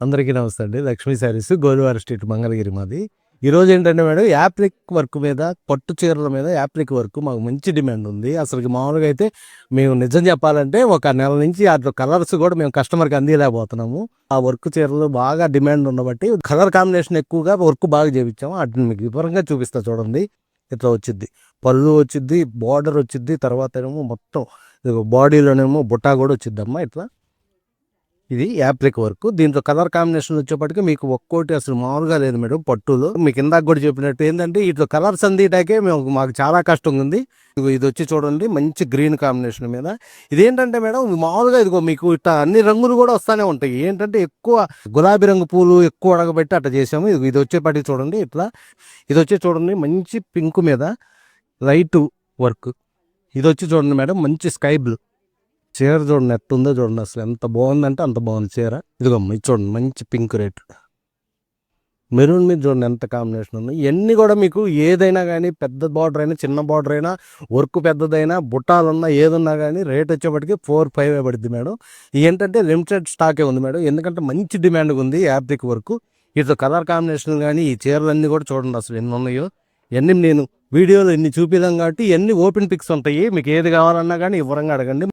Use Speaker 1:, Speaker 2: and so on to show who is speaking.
Speaker 1: అందరికీ నమస్తే అండి. లక్ష్మీ శారీస్ గోల్వారి స్ట్రీట్ మంగళగిరి మాది. ఈరోజు ఏంటంటే మేడం యాప్లిక్ వర్క్ మీద పట్టు చీరల మీద యాప్లిక్ వర్క్ మాకు మంచి డిమాండ్ ఉంది. అసలుకి మామూలుగా అయితే మేము నిజం చెప్పాలంటే ఒక నెల నుంచి అట్లా కలర్స్ కూడా మేము కస్టమర్కి అందిలేకపోతున్నాము. ఆ వర్క్ చీరలు బాగా డిమాండ్ ఉండబట్టి కలర్ కాంబినేషన్ ఎక్కువగా వర్క్ బాగా చేయించాము. వాటిని మీకు వివరంగా చూపిస్తా చూడండి. ఇట్లా వచ్చిద్ది, పళ్ళు వచ్చిద్ది, బార్డర్ వచ్చిద్ది, తర్వాత ఏమో మొత్తం బాడీలోనేమో బుట్టా కూడా వచ్చిద్దమ్మా. ఇట్లా ఇది యాప్లిక్ వర్క్. దీంట్లో కలర్ కాంబినేషన్ వచ్చేప్పటికి మీకు ఒక్కోటి అసలు మామూలుగా లేదు మేడం. పట్టులో మీకు ఇందాక కూడా చెప్పినట్టు ఏంటంటే ఇట్లా కలర్స్ అందిటాకే మాకు చాలా కష్టం ఉంది. ఇది వచ్చి చూడండి మంచి గ్రీన్ కాంబినేషన్ మీద. ఇదేంటంటే మేడం మామూలుగా ఇదిగో మీకు ఇట్లా అన్ని రంగులు కూడా వస్తూనే ఉంటాయి. ఏంటంటే ఎక్కువ గులాబీ రంగు పూలు ఎక్కువ అడగబెట్టి అట్లా చేసాము. ఇది వచ్చేప్పటికి చూడండి ఇట్లా. ఇది వచ్చి చూడండి మంచి పింక్ మీద లైట్ వర్క్. ఇది వచ్చి చూడండి మేడం మంచి స్కై బ్లూ. చీర చూడండి ఎట్టుందో చూడండి, అసలు ఎంత బాగుందంటే అంత బాగుంది చీర. ఇదిగోమ్మ ఇది చూడండి మంచి పింక్ రేట్, మెరూన్ మీద చూడండి ఎంత కాంబినేషన్ ఉంది. ఇవన్నీ కూడా మీకు ఏదైనా కానీ పెద్ద బార్డర్ అయినా చిన్న బార్డర్ అయినా వర్క్ పెద్దదైనా బుట్టాలున్నా ఏదున్నా కానీ రేట్ వచ్చేప్పటికి 4-5 పడుద్ది మేడం. ఏంటంటే లిమిటెడ్ స్టాకే ఉంది మేడం, ఎందుకంటే మంచి డిమాండ్ ఉంది యాప్లిక్ వర్క్. ఇట్లా కలర్ కాంబినేషన్ కానీ ఈ చీరలన్నీ కూడా చూడండి అసలు ఎన్ని ఉన్నాయో. ఇవన్నీ నేను వీడియోలో ఎన్ని చూపిదాం కాబట్టి ఇవన్నీ ఓపెన్ పిక్స్ ఉంటాయి. మీకు ఏది కావాలన్నా కానీ వివరంగా అడగండి.